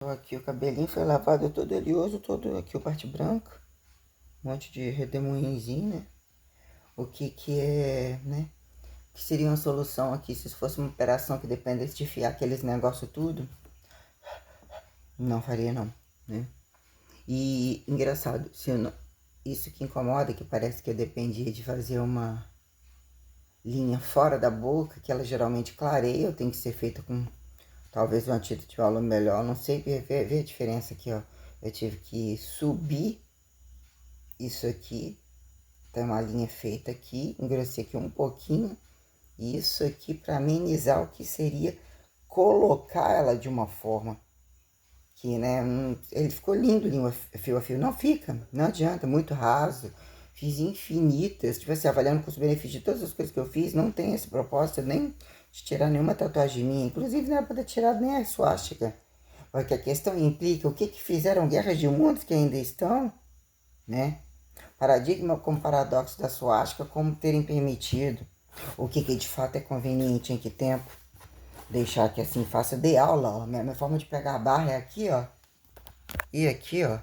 Aqui o cabelinho foi lavado todo oleoso, todo aqui o parte branca. Um monte de redemoinhozinho, né? O que que é, né? O que seria uma solução aqui se fosse uma operação que dependesse de fiar aqueles negócios tudo? Não faria não, né? E engraçado, se eu não, isso que incomoda, que parece que eu dependia de fazer uma linha fora da boca, que ela geralmente clareia, tem que ser feita com talvez uma tinta de valor melhor, não sei, ver a diferença aqui, ó. Eu tive que subir isso aqui, tem uma linha feita aqui, engrossei aqui um pouquinho, e isso aqui para amenizar o que seria colocar ela de uma forma que, né, ele ficou lindo, fio a fio, não fica, não adianta, muito raso, fiz infinitas, tipo assim, avaliando com os benefícios de todas as coisas que eu fiz, não tem esse propósito nem de tirar nenhuma tatuagem minha, inclusive não era para ter tirado nem a suástica, porque a questão implica o que fizeram guerras de mundos que ainda estão, né? Paradigma como paradoxo da suástica, como terem permitido, o que de fato é conveniente, em que tempo, deixar que assim faça de aula, ó. Minha forma de pegar a barra é aqui, ó, e aqui, ó,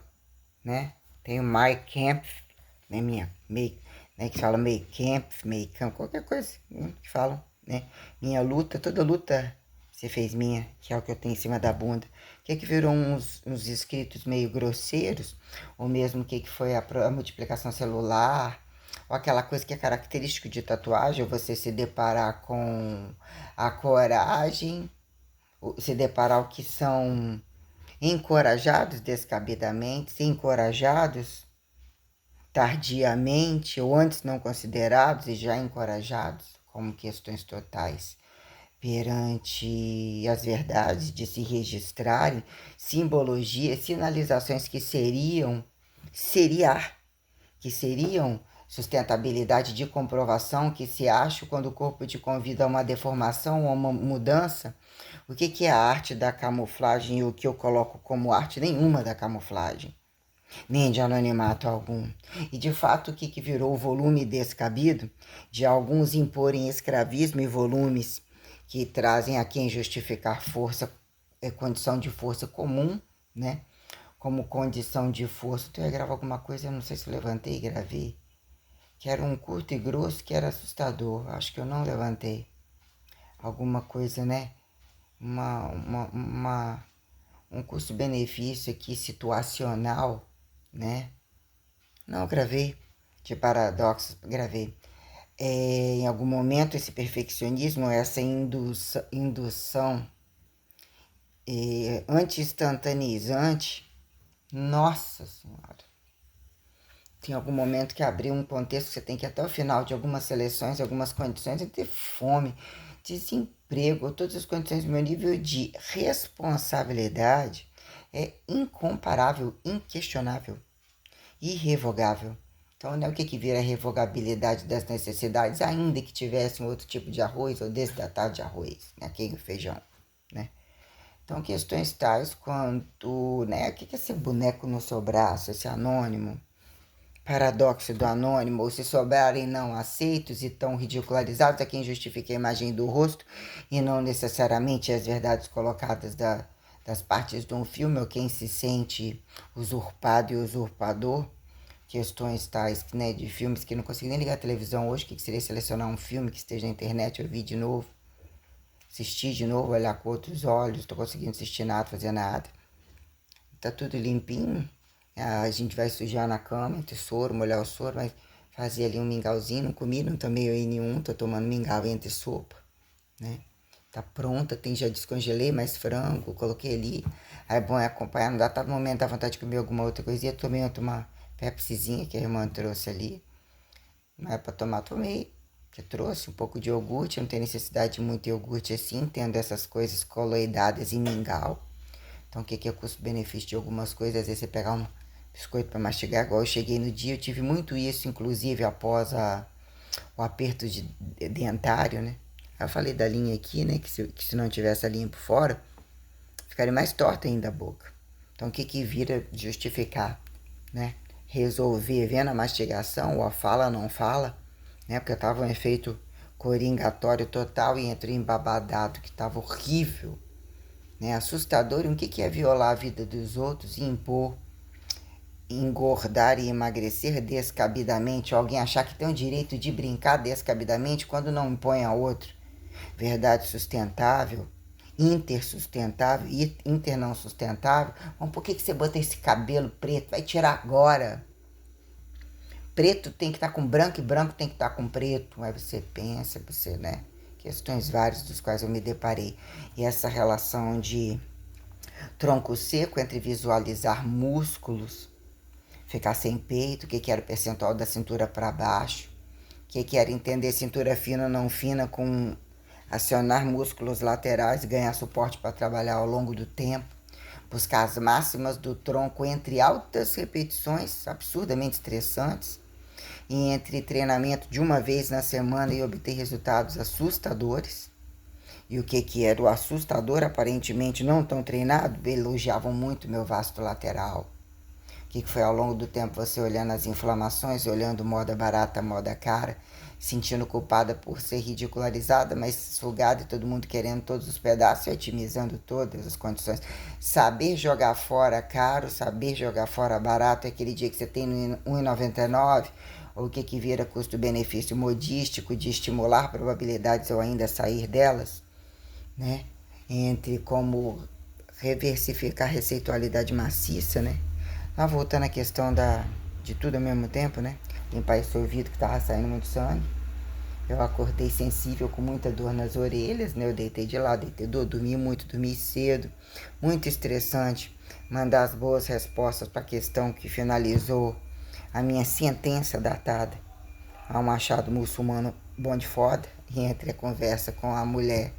né? Tem o My Camp, né, né, que fala meio camp, meio camp, qualquer coisa que falam, né? Minha luta, toda luta você fez minha, que é o que eu tenho em cima da bunda. Que virou uns escritos meio grosseiros, ou mesmo que foi a multiplicação celular, ou aquela coisa que é característico de tatuagem, você se deparar com a coragem, se deparar o que são encorajados descabidamente, encorajados tardiamente ou antes não considerados e já encorajados como questões totais perante as verdades de se registrarem simbologias, sinalizações que seriam sustentabilidade de comprovação que se acha quando o corpo te convida a uma deformação ou uma mudança. O que é a arte da camuflagem e o que eu coloco como arte? Nenhuma da camuflagem, nem de anonimato algum. E de fato, o que virou o volume descabido de alguns imporem escravismo e volumes que trazem a quem justificar força, condição de força comum, né? Como condição de força. Tu ia gravar alguma coisa, eu não sei se eu levantei e gravei, que era um curto e grosso, que era assustador. Acho que eu não levantei. Alguma coisa, né? Um custo-benefício aqui situacional, né? Não, gravei. De paradoxos, gravei. Em algum momento, esse perfeccionismo, essa indução anti-instantaneizante, nossa senhora. Tem algum momento que abriu um contexto que você tem que ir até o final de algumas seleções, algumas condições, e ter fome, desemprego, todas as condições. Meu nível de responsabilidade é incomparável, inquestionável, irrevogável. Então, né, o que vira a revogabilidade das necessidades, ainda que tivesse um outro tipo de arroz ou desidratado de arroz, né, aquele feijão, né? Então, questões tais quanto, né, o que é esse boneco no seu braço, esse anônimo, paradoxo do anônimo, ou se sobrarem não aceitos e tão ridicularizados a quem justifica a imagem do rosto e não necessariamente as verdades colocadas das partes de um filme, ou quem se sente usurpado e usurpador, questões tais, né, de filmes que não consigo nem ligar a televisão hoje, que seria selecionar um filme que esteja na internet, ouvir de novo, assistir de novo, olhar com outros olhos, não tô conseguindo assistir nada, fazer nada. Tá tudo limpinho, a gente vai sujar na cama, entre soro, molhar o soro, vai fazer ali um mingauzinho, não comi, não tomei aí nenhum, tô tomando mingau entre sopa, né? Tá pronta, já descongelei mais frango, coloquei ali, aí é bom acompanhar, não dá, tá no momento, dá vontade de comer alguma outra coisinha, tomei uma Pepsizinha que a irmã trouxe ali, não é pra tomar, tomei, que trouxe um pouco de iogurte, não tem necessidade de muito iogurte assim, tendo essas coisas coloidadas em mingau. Então, o que é custo-benefício de algumas coisas? Às vezes você pegar um biscoito para mastigar, igual eu cheguei no dia, eu tive muito isso, inclusive após o aperto dentário, né? Eu falei da linha aqui, né? Que se não tivesse a linha por fora, ficaria mais torta ainda a boca. Então, o que vira justificar, né? Resolver vendo a mastigação, ou a fala, não fala, né? Porque eu tava um efeito coringatório total e entrei embabadado, que tava horrível. né? Assustador. E o que é violar a vida dos outros e impor, engordar e emagrecer descabidamente? Alguém achar que tem o direito de brincar descabidamente quando não impõe a outro. Verdade sustentável, intersustentável, inter não sustentável. Mas por que você bota esse cabelo preto? Vai tirar agora. Preto tem que estar com branco e branco tem que estar com preto. Aí você pensa, você, né? Questões várias dos quais eu me deparei. E essa relação de tronco seco entre visualizar músculos, ficar sem peito, o que era o percentual da cintura para baixo, o que era entender cintura fina ou não fina com acionar músculos laterais e ganhar suporte para trabalhar ao longo do tempo, buscar as máximas do tronco entre altas repetições absurdamente estressantes e entre treinamento de uma vez na semana e obter resultados assustadores. E o que era o assustador, aparentemente não tão treinado, elogiavam muito meu vasto lateral. O que foi ao longo do tempo você olhando as inflamações, olhando moda barata, moda cara, sentindo culpada por ser ridicularizada, mas sugada e todo mundo querendo todos os pedaços e otimizando todas as condições. Saber jogar fora caro, saber jogar fora barato é aquele dia que você tem no 1,99, ou o que vira custo-benefício modístico de estimular probabilidades ou ainda sair delas, né? Entre como reversificar a receitualidade maciça, né? Mas voltando à questão de tudo ao mesmo tempo, né? Limpar esse ouvido que tava saindo muito sangue. Eu acordei sensível com muita dor nas orelhas, né? Eu deitei de lado, deitei dor, dormi muito, dormi cedo. Muito estressante mandar as boas respostas para a questão que finalizou a minha sentença datada ao machado muçulmano bom de foda. E entre a conversa com a mulher,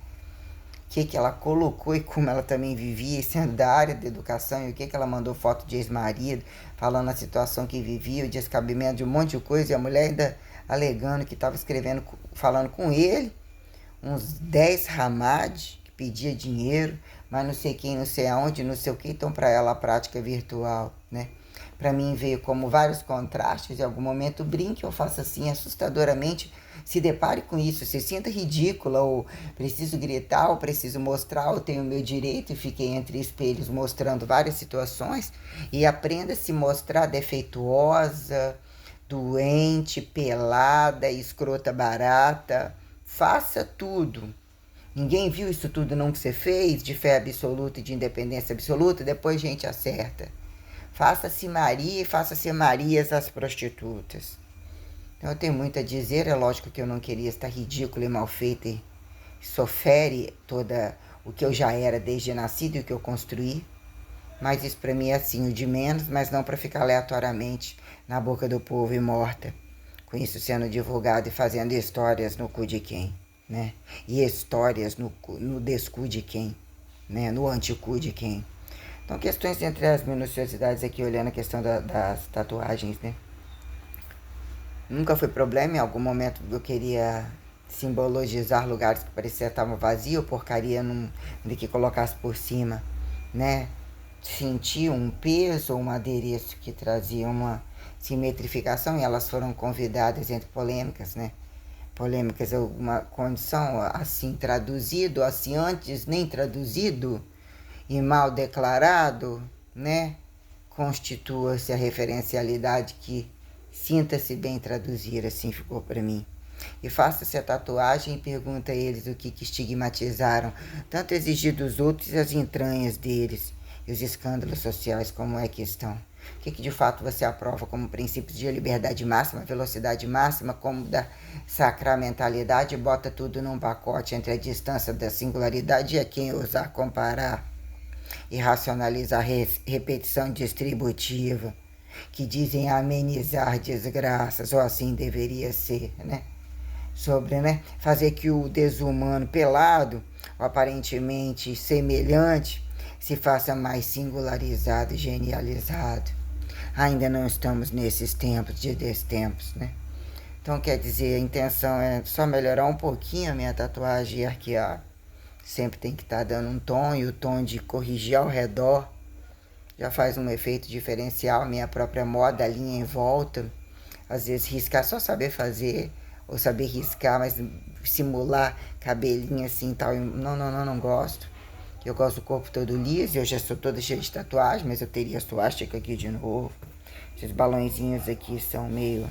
que ela colocou e como ela também vivia, sendo da área da educação, e o que ela mandou foto de ex-marido, falando a situação que vivia, o descabimento de um monte de coisa, e a mulher ainda alegando que estava escrevendo, falando com ele, uns 10 ramad, que pedia dinheiro, mas não sei quem, não sei aonde, não sei o que, então para ela a prática virtual, né? Para mim veio como vários contrastes, em algum momento brinque ou faça assim assustadoramente, se depare com isso, se sinta ridícula ou preciso gritar ou preciso mostrar ou tenho o meu direito e fiquei entre espelhos mostrando várias situações e aprenda a se mostrar defeituosa, doente, pelada, escrota barata, faça tudo. Ninguém viu isso tudo não que você fez, de fé absoluta e de independência absoluta, depois a gente acerta. Faça-se Maria e faça-se Marias as prostitutas. Então eu tenho muito a dizer, é lógico que eu não queria estar ridícula e mal feita e sofere toda o que eu já era desde nascido e o que eu construí. Mas isso para mim é assim, o de menos, mas não para ficar aleatoriamente na boca do povo e morta. Com isso sendo divulgado e fazendo histórias no cu de quem, né? E histórias no descu de quem, né? No anticu de quem. Então, questões entre as minuciosidades aqui, olhando a questão das tatuagens, né? Nunca foi problema, em algum momento eu queria simbologizar lugares que parecia estavam vazios, porcaria de que colocasse por cima, né? Sentir um peso ou um adereço que trazia uma simetrificação e elas foram convidadas entre polêmicas, né? Polêmicas, uma condição assim traduzido, assim antes nem traduzido e mal declarado, né? Constitua-se a referencialidade que sinta-se bem traduzir, assim ficou para mim. E faça-se a tatuagem e pergunta a eles o que estigmatizaram, tanto exigir dos outros e as entranhas deles, e os escândalos sociais como é que estão. O que de fato você aprova como princípios de liberdade máxima, velocidade máxima, como da sacramentalidade, bota tudo num pacote entre a distância da singularidade e a quem ousar comparar e racionalizar repetição distributiva, que dizem amenizar desgraças, ou assim deveria ser, né? Sobre, né? Fazer que o desumano pelado, ou aparentemente semelhante, se faça mais singularizado e genializado. Ainda não estamos nesses tempos de destempos, né? Então, quer dizer, a intenção é só melhorar um pouquinho a minha tatuagem e arquear. Sempre tem que estar dando um tom, e o tom de corrigir ao redor já faz um efeito diferencial. Minha própria moda, a linha em volta. Às vezes riscar só saber fazer, ou saber riscar, mas simular cabelinho assim e tal. Não gosto. que eu gosto do corpo todo liso, eu já sou toda cheia de tatuagem, mas eu teria suástica aqui de novo. Esses balãozinhos aqui são meio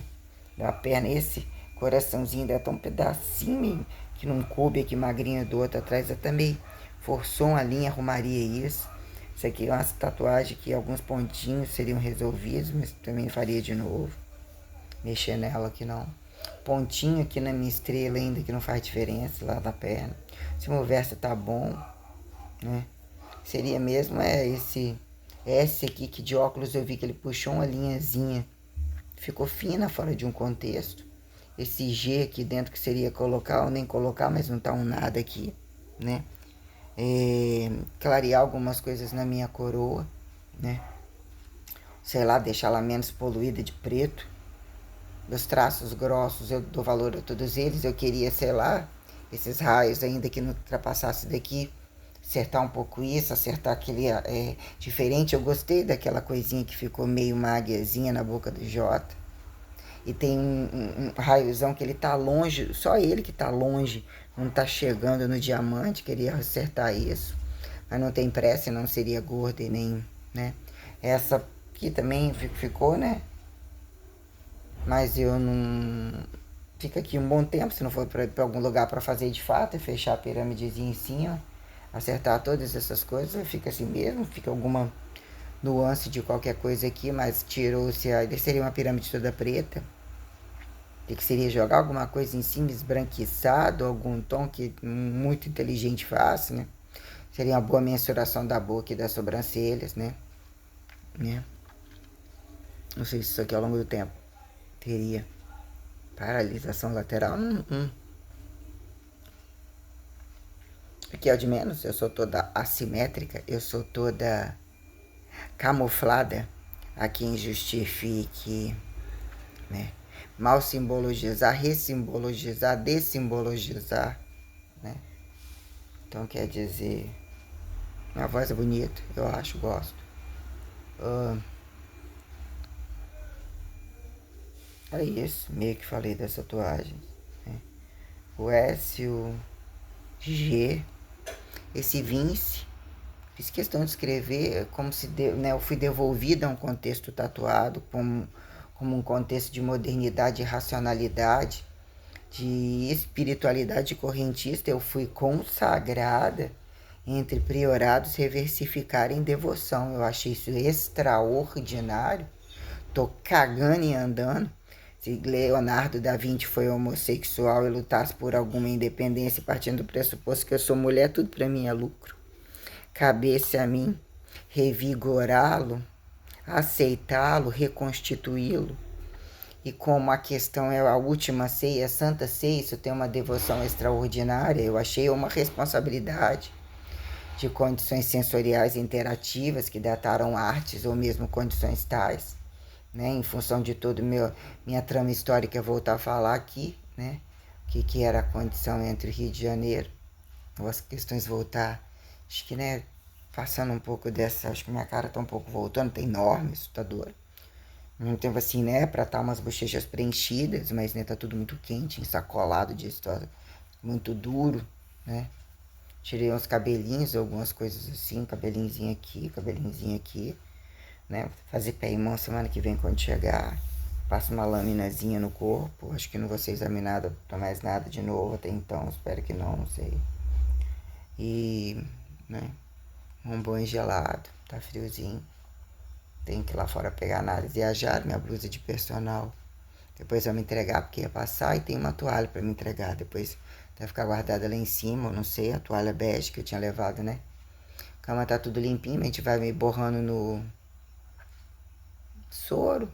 da perna, esse coraçãozinho ainda tá um pedacinho que não coube aqui magrinho do outro atrás, eu também forçou uma linha, arrumaria isso. Isso aqui é uma tatuagem que alguns pontinhos seriam resolvidos, mas também faria de novo. Mexer nela aqui não. Pontinho aqui na minha estrela ainda que não faz diferença lá da perna. Se o verso tá bom, né? Seria mesmo esse S aqui que de óculos eu vi que ele puxou uma linhazinha. Ficou fina fora de um contexto. Esse G aqui dentro que seria colocar ou nem colocar, mas não tá um nada aqui, né? Clarear algumas coisas na minha coroa, né? Sei lá, deixar ela menos poluída de preto. Meus traços grossos, eu dou valor a todos eles. Eu queria, sei lá, esses raios ainda que não ultrapassasse daqui, acertar um pouco isso, acertar aquele diferente. Eu gostei daquela coisinha que ficou meio maguezinha na boca do Jota. E tem um raiozão que ele tá longe, só ele que tá longe, não tá chegando no diamante. Queria acertar isso, mas não tem pressa, não seria gorda e nem, né? Essa aqui também ficou, né? Mas eu não... Fica aqui um bom tempo, se não for para algum lugar para fazer de fato, e fechar a pirâmidezinha em cima, acertar todas essas coisas, fica assim mesmo, fica alguma nuance de qualquer coisa aqui, mas tirou-se a... Seria uma pirâmide toda preta. O que seria jogar alguma coisa em cima, esbranquiçado, algum tom que muito inteligente faz, né? Seria uma boa mensuração da boca e das sobrancelhas, né? Não sei se isso aqui ao longo do tempo teria paralisação lateral. Aqui é o de menos, eu sou toda assimétrica, eu sou toda camuflada. A quem justifique, né? Mal simbologizar, ressimbologizar, dessimbologizar, né? Então quer dizer, minha voz é bonita, eu acho, gosto. É isso, meio que falei das tatuagens, né? O S, o G, esse Vince, fiz questão de escrever como se né, eu fui devolvida a um contexto tatuado, como um contexto de modernidade e racionalidade, de espiritualidade correntista. Eu fui consagrada entre priorados reversificarem devoção. Eu achei isso extraordinário. Tô cagando e andando. Se Leonardo da Vinci foi homossexual e lutasse por alguma independência partindo do pressuposto que eu sou mulher, tudo para mim é lucro. Cabe-se a mim revigorá-lo, aceitá-lo, reconstituí-lo. E como a questão é a última ceia, a Santa Ceia, isso tem uma devoção extraordinária, eu achei uma responsabilidade de condições sensoriais interativas que dataram artes ou mesmo condições tais, né? Em função de toda minha trama histórica, voltar a falar aqui, né? O que era a condição entre o Rio de Janeiro, ou as questões voltar, acho que, né? Passando um pouco dessa, acho que minha cara tá um pouco voltando, tá enorme, assustadora. Ao mesmo tempo assim, né, pra estar umas bochechas preenchidas, mas, né, tá tudo muito quente, ensacolado de história, muito duro, né. Tirei uns cabelinhos, algumas coisas assim, cabelinhozinho aqui, né. Fazer pé e mão semana que vem quando chegar. Passo uma laminazinha no corpo, acho que não vou ser examinada pra mais nada de novo até então, espero que não sei. E, né, um banho gelado, tá friozinho. Tenho que ir lá fora pegar análise. Viajar, minha blusa de personal. Depois eu me entregar porque ia passar e tem uma toalha para me entregar. Depois deve ficar guardada lá em cima, eu não sei, a toalha bege que eu tinha levado, né? A cama tá tudo limpinho, a gente vai me borrando no soro.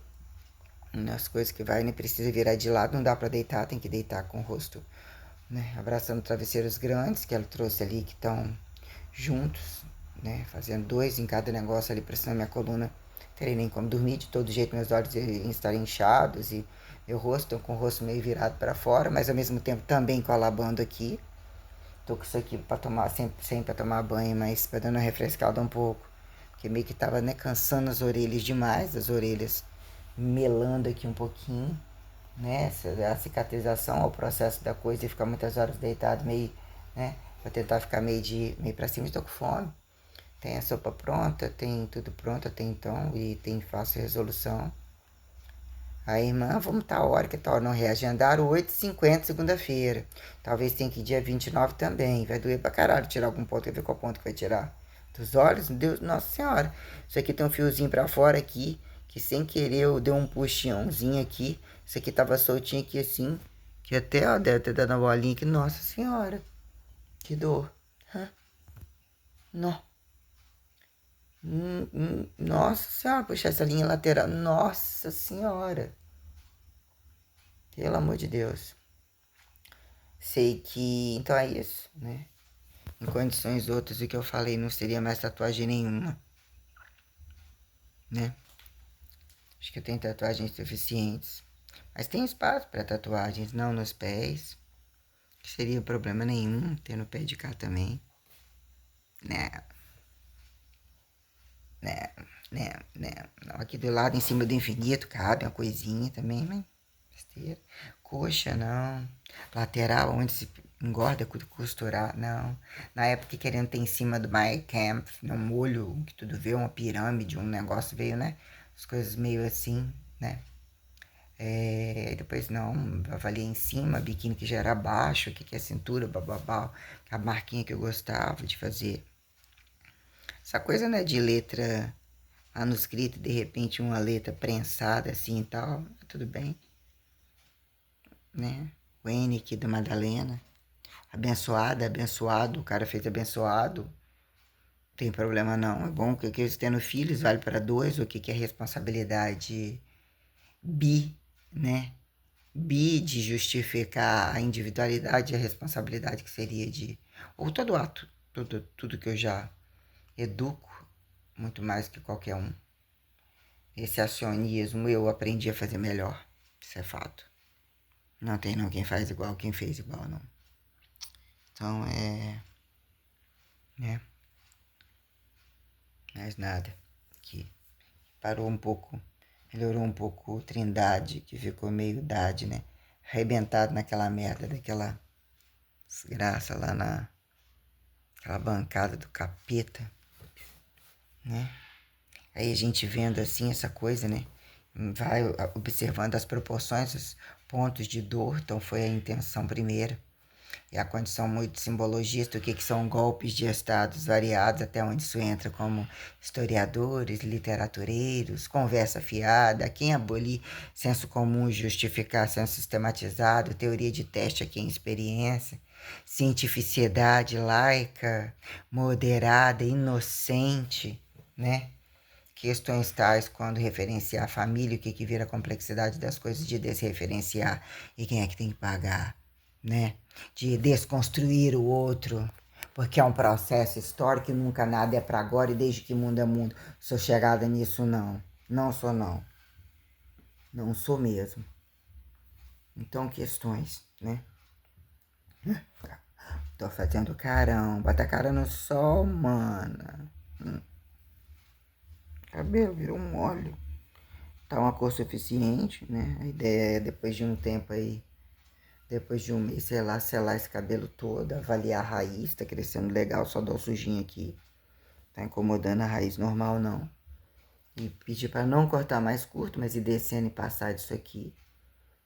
Nas coisas que vai, nem precisa virar de lado, não dá para deitar, tem que deitar com o rosto, né? Abraçando travesseiros grandes que ela trouxe ali, que estão juntos, né? Fazendo dois em cada negócio ali, pressionando minha coluna. Terei nem como dormir, de todo jeito meus olhos estarem inchados e meu rosto, com o rosto meio virado para fora, mas ao mesmo tempo também colabando aqui. Tô com isso aqui para tomar, sempre para tomar banho, mas para dando uma refrescada um pouco, porque meio que tava, né, cansando as orelhas demais, as orelhas melando aqui um pouquinho, né? A cicatrização, o processo da coisa e ficar muitas horas deitado meio, né, Vou tentar ficar meio pra cima, estou com fome. Tem a sopa pronta, tem tudo pronto até então e tem fácil resolução. Aí, irmã, vamos tá a hora que tal? Não reagendaram 8h50 segunda-feira. Talvez tenha que ir dia 29 também. Vai doer pra caralho tirar algum ponto. Quer ver qual ponto que vai tirar? Dos olhos? Deus, Nossa Senhora. Isso aqui tem um fiozinho pra fora aqui, que sem querer eu dei um puxãozinho aqui. Isso aqui tava soltinho aqui assim, que até, ó, deve ter dado uma bolinha aqui. Nossa Senhora. Que dor. Hã? Nó. Nossa Senhora, puxar essa linha lateral. Nossa Senhora. Pelo amor de Deus. Sei que. Então é isso, né? Em condições outras, o que eu falei não seria mais tatuagem nenhuma, né? Acho que eu tenho tatuagens suficientes. Mas tem espaço para tatuagens, não nos pés. Que seria problema nenhum ter no pé de cá também. Né, né, né. Não, aqui do lado, em cima do infinito, cabe uma coisinha também, mas besteira. Coxa, não. Lateral, onde se engorda, costurar, não. Na época, querendo ter em cima do My Camp, um olho que tudo veio, uma pirâmide, um negócio veio, né? As coisas meio assim, né? Depois não, avaliei em cima, biquíni que já era baixo, o que é cintura, bababá, a marquinha que eu gostava de fazer. Essa coisa, né, de letra manuscrita, de repente uma letra prensada assim e tal, tudo bem, né? O N aqui da Madalena, abençoada, abençoado, o cara fez abençoado, não tem problema não, é bom que eles tendo filhos vale para dois, o que é responsabilidade bi, né? Bi de justificar a individualidade e a responsabilidade que seria de, ou todo ato, tudo que eu já educo, muito mais que qualquer um. Esse acionismo eu aprendi a fazer melhor, isso é fato. Não tem não quem faz igual, quem fez igual, não. Então né, mais nada. Que parou um pouco, melhorou um pouco o Trindade, que ficou meio idade, né? Arrebentado naquela merda, daquela desgraça lá aquela bancada do capeta, né? Aí a gente vendo assim essa coisa, né? Vai observando as proporções, os pontos de dor, então foi a intenção primeira. E a condição muito simbologista, o que são golpes de estados variados, até onde isso entra como historiadores, literatureiros, conversa fiada, quem abolir senso comum e justificar senso sistematizado, teoria de teste a quem experiência, cientificidade laica, moderada, inocente, né? Questões tais quando referenciar a família, o que vira a complexidade das coisas de desreferenciar e quem é que tem que pagar, né? De desconstruir o outro, porque é um processo histórico e nunca nada é para agora e desde que mundo é mundo. Sou chegada nisso, não. Não sou, não. Não sou mesmo. Então, questões, né? Tô fazendo carão. Bota a cara no sol, mana. Cabelo virou um óleo. Tá uma cor suficiente, né? A ideia é depois de um tempo aí, depois de um mês, sei lá, selar esse cabelo todo, avaliar a raiz, tá crescendo legal, só dá o sujinho aqui. Tá incomodando a raiz normal não. E pedir para não cortar mais curto, mas ir descendo e passar disso aqui.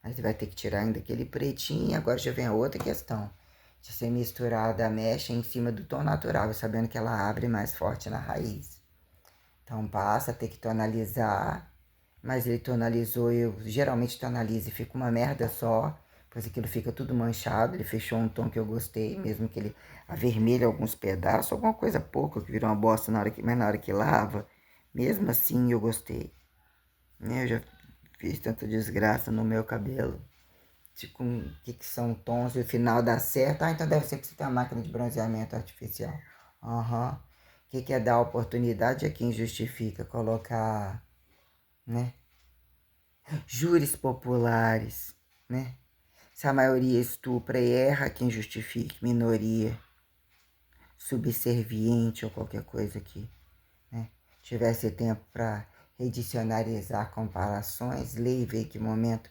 Aí você vai ter que tirar ainda aquele pretinho e agora já vem a outra questão. De ser misturada a mecha em cima do tom natural, sabendo que ela abre mais forte na raiz. Então passa a ter que tonalizar, mas ele tonalizou, eu geralmente tonalizo e fica uma merda só, pois aquilo fica tudo manchado, ele fechou um tom que eu gostei, mesmo que ele avermelhe alguns pedaços, alguma coisa pouca que virou uma bosta mas na hora que lava, mesmo assim eu gostei. Eu já fiz tanta desgraça no meu cabelo. Tipo, o que são tons e o final dá certo. Ah, então deve ser que você tem uma máquina de bronzeamento artificial. Aham. O que é dar oportunidade a quem justifica colocar, né? Júris populares, né? Se a maioria estupra e erra, quem justifique, minoria, subserviente ou qualquer coisa que, né? Tivesse tempo para redicionarizar comparações, ler e ver que momento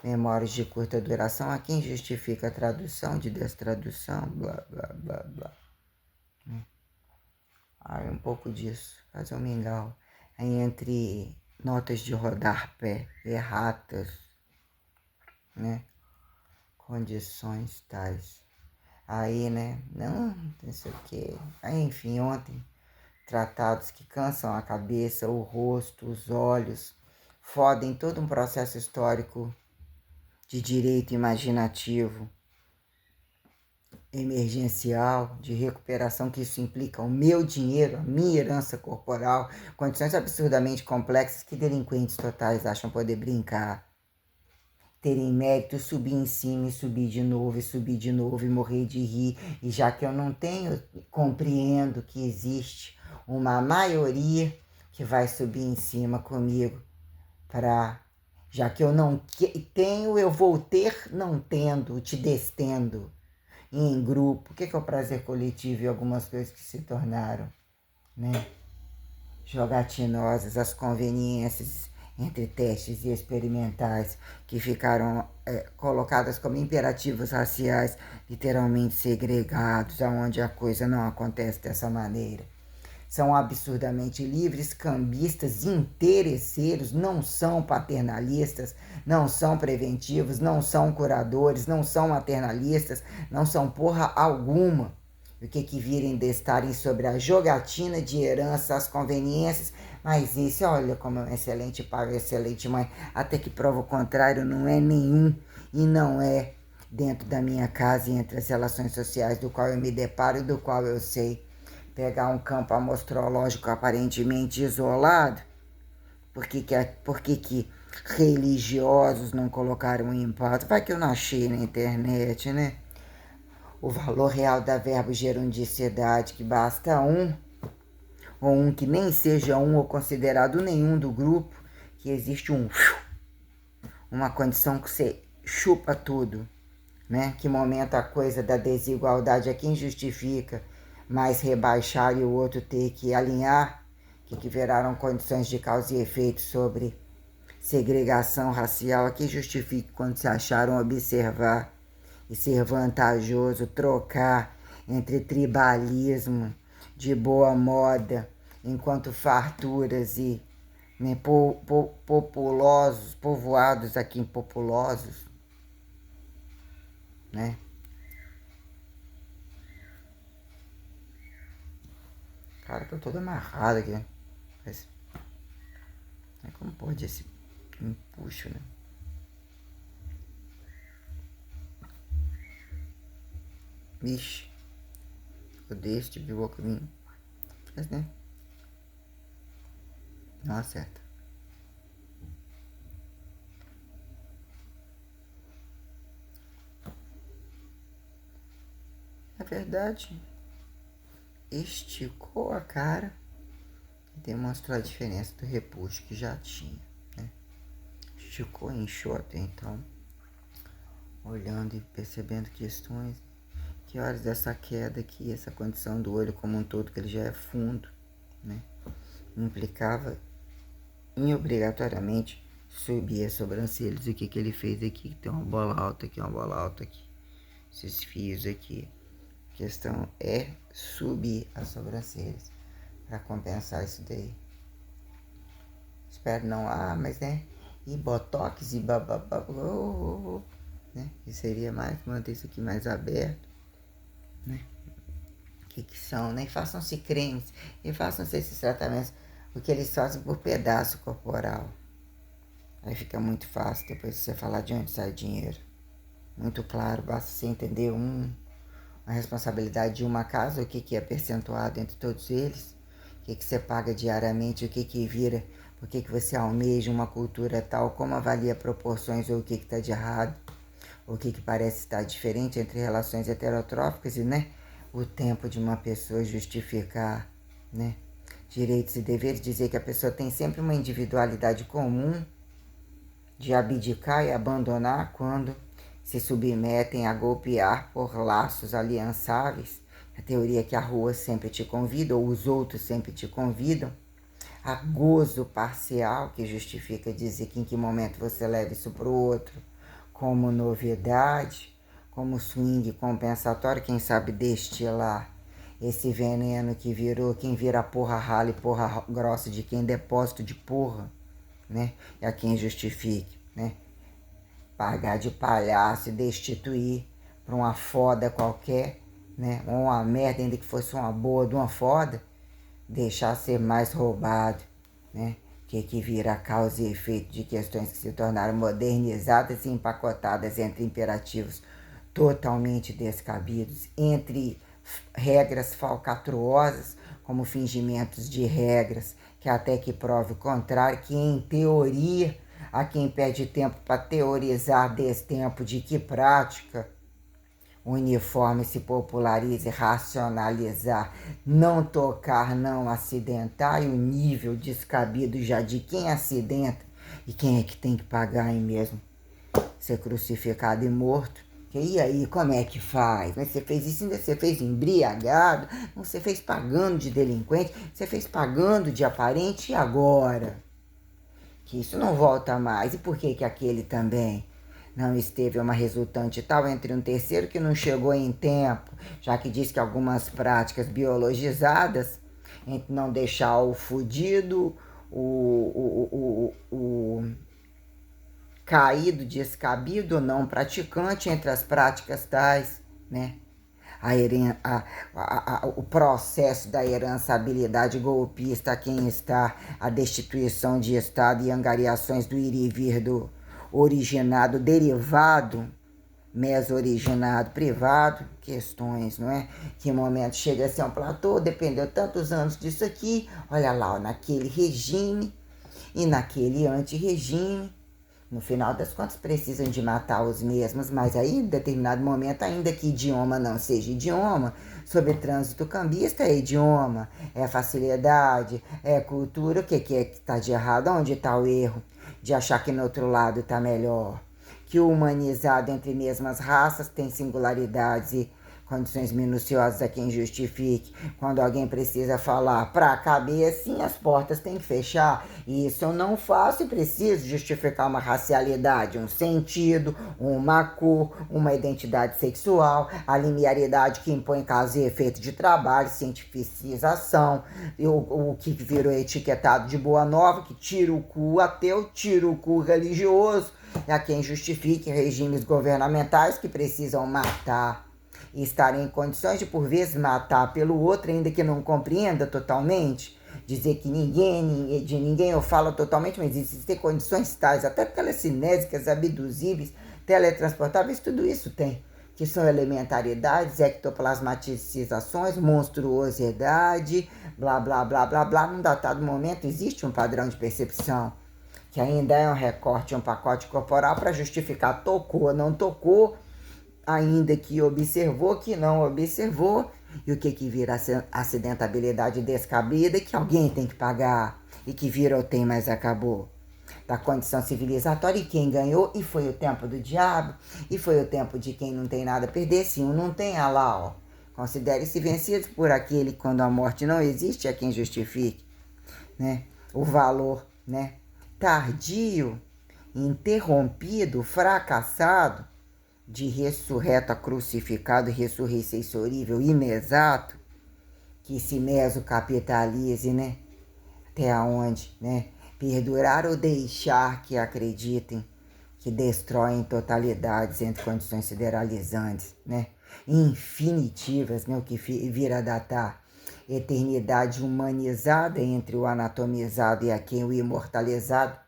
memórias de curta duração, a quem justifica a tradução de destradução, blá, blá, blá, blá. Aí um pouco disso, fazer um mingau. Aí entre notas de rodar pé, erratas, né? Condições tais. Aí, né? Não sei o quê. Aí, enfim, ontem, tratados que cansam a cabeça, o rosto, os olhos, fodem todo um processo histórico de direito imaginativo, emergencial, de recuperação, que isso implica o meu dinheiro, a minha herança corporal, condições absurdamente complexas que delinquentes totais acham poder brincar, terem mérito, subir em cima e subir de novo, e subir de novo, e morrer de rir, e já que eu não tenho, compreendo que existe uma maioria que vai subir em cima comigo, para, já que eu não tenho, eu vou ter não tendo, te destendo, em grupo. O que é o prazer coletivo e algumas coisas que se tornaram, né, jogatinosas, as conveniências entre testes e experimentais que ficaram colocadas como imperativos raciais, literalmente segregados, aonde a coisa não acontece dessa maneira. São absurdamente livres, cambistas, interesseiros, não são paternalistas, não são preventivos, não são curadores, não são maternalistas, não são porra alguma. O que virem de estarem sobre a jogatina de herança, as conveniências, mas isso, olha como é um excelente pai, uma excelente mãe, até que prova o contrário, não é nenhum e não é dentro da minha casa e entre as relações sociais do qual eu me deparo e do qual eu sei pegar um campo amostrológico aparentemente isolado, por que religiosos não colocaram em pauta? Vai que eu não achei na internet, né? O valor real da verbo gerundicidade, que basta um, ou um que nem seja um ou considerado nenhum do grupo, que existe uma condição que você chupa tudo, né? Que momento a coisa da desigualdade é quem justifica mais rebaixar e o outro ter que alinhar, que viraram condições de causa e efeito sobre segregação racial, a quem justifica quando se acharam observar e ser vantajoso trocar entre tribalismo de boa moda, enquanto farturas e, né, populosos, povoados aqui impopulosos, né? Cara, tô todo amarrado aqui. Mas, como pode esse empuxo, né? Vixe, odeio esse tipo de boca minha. Mas, né? Não acerta. Na verdade, esticou a cara e demonstrou a diferença do repuxo que já tinha, né? Esticou e inchou até então, olhando e percebendo questões. Que horas dessa queda aqui, essa condição do olho como um todo, que ele já é fundo, né? Implicava obrigatoriamente subir as sobrancelhas. O que ele fez aqui? Tem uma bola alta aqui, uma bola alta aqui. Esses fios aqui. A questão é subir as sobrancelhas para compensar isso daí. Espero não, mas né? E botox e bababá, né? E seria mais, manter isso aqui mais aberto, né? Que são, né? Façam-se cremes e façam-se esses tratamentos, o que eles fazem por pedaço corporal. Aí fica muito fácil depois de você falar de onde sai o dinheiro. Muito claro, basta você entender a responsabilidade de uma casa, o que é percentuado entre todos eles, o que você paga diariamente, o que vira, por que você almeja uma cultura tal, como avalia proporções ou o que está de errado, o que parece estar diferente entre relações heterotróficas e, né, o tempo de uma pessoa justificar, né, direitos e deveres, dizer que a pessoa tem sempre uma individualidade comum de abdicar e abandonar quando se submetem a golpear por laços aliançáveis, a teoria que a rua sempre te convida ou os outros sempre te convidam, a gozo parcial que justifica dizer que em que momento você leva isso para o outro, como novidade, como swing compensatório, quem sabe destilar esse veneno que virou, quem vira porra rala e porra grossa de quem depósito de porra, né? E a quem justifique, né? Pagar de palhaço e destituir para uma foda qualquer, né? Ou uma merda, ainda que fosse uma boa de uma foda, deixar ser mais roubado, né? Que vira causa e efeito de questões que se tornaram modernizadas e empacotadas entre imperativos totalmente descabidos, entre regras falcatruosas, como fingimentos de regras, que até que prove o contrário, que em teoria, a quem perde tempo para teorizar desse tempo de que prática, o uniforme se populariza e racionalizar, não tocar, não acidentar, e o nível descabido já de quem acidenta e quem é que tem que pagar aí mesmo, ser crucificado e morto. E aí, como é que faz? Mas você fez isso, ainda você fez embriagado, você fez pagando de delinquente, você fez pagando de aparente, e agora? Que isso não volta mais. E por que aquele também não esteve uma resultante tal entre um terceiro que não chegou em tempo, já que diz que algumas práticas biologizadas, entre não deixar o fudido, o caído, descabido, não praticante, entre as práticas tais, né? O processo da herançabilidade golpista, a quem está a destituição de Estado e angariações do ir e vir do originado, derivado, meso-originado, privado, questões, não é? Que momento chega a ser um platô, dependeu tantos anos disso aqui, olha lá, ó, naquele regime e naquele anti-regime, no final das contas precisam de matar os mesmos, mas aí em determinado momento, ainda que idioma não seja idioma, sobre trânsito cambista é idioma, é facilidade, é cultura, o que é que está de errado? Onde está o erro de achar que no outro lado está melhor? Que o humanizado entre mesmas raças tem singularidades e condições minuciosas a quem justifique. Quando alguém precisa falar para caber assim, as portas têm que fechar. E isso eu não faço e preciso justificar uma racialidade, um sentido, uma cor, uma identidade sexual, a linearidade que impõe causa e efeito de trabalho, cientificização, o que virou etiquetado de boa nova, que tira o cu ateu, tira o cu religioso, e a quem justifique regimes governamentais que precisam matar e estarem em condições de, por vezes, matar pelo outro, ainda que não compreenda totalmente, dizer que de ninguém eu falo totalmente, mas existem condições tais, até telecinésicas, abduzíveis, teletransportáveis, tudo isso tem, que são elementaridades, ectoplasmatizações, monstruosidade, blá, blá, blá, blá, blá. Num datado momento existe um padrão de percepção, que ainda é um recorte, um pacote corporal para justificar tocou, não tocou, ainda que observou, que não observou, e o que vira acidentabilidade descabida, que alguém tem que pagar, e que vira o tem, mas acabou. Da condição civilizatória, e quem ganhou, e foi o tempo do diabo, e foi o tempo de quem não tem nada a perder, se um não tem, ah lá, ó. Considere-se vencidos por aquele, quando a morte não existe, é quem justifique, né? O valor, né? Tardio, interrompido, fracassado, de ressurreto, crucificado, ressurreição exorível, inexato, que se meso capitalize, né? Até onde, né? Perdurar ou deixar que acreditem que destroem totalidades entre condições sideralizantes, né? Infinitivas, né? O que vira a datar eternidade humanizada entre o anatomizado e a quem o imortalizado,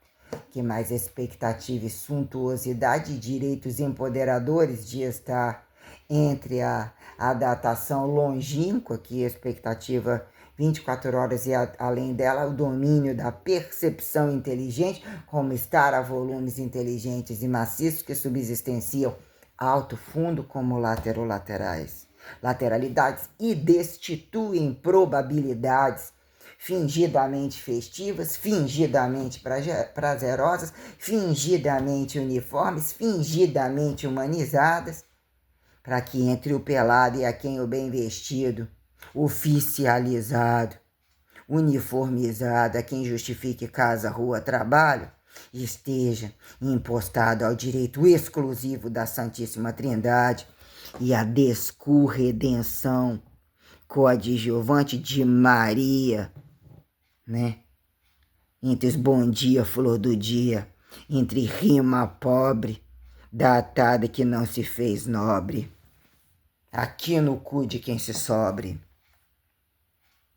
que mais expectativa e suntuosidade e direitos empoderadores de estar entre a datação longínqua, que é expectativa 24 horas e além dela, o domínio da percepção inteligente, como estar a volumes inteligentes e maciços que subsistenciam alto fundo como laterolaterais, lateralidades e destituem probabilidades fingidamente festivas, fingidamente prazerosas, fingidamente uniformes, fingidamente humanizadas, para que entre o pelado e a quem o bem vestido, oficializado, uniformizado, a quem justifique casa, rua, trabalho, esteja impostado ao direito exclusivo da Santíssima Trindade e a descorredenção coadjuvante de Maria, né? Entre os bom dia, flor do dia, entre rima pobre, datada que não se fez nobre, aqui no cu de quem se sobre.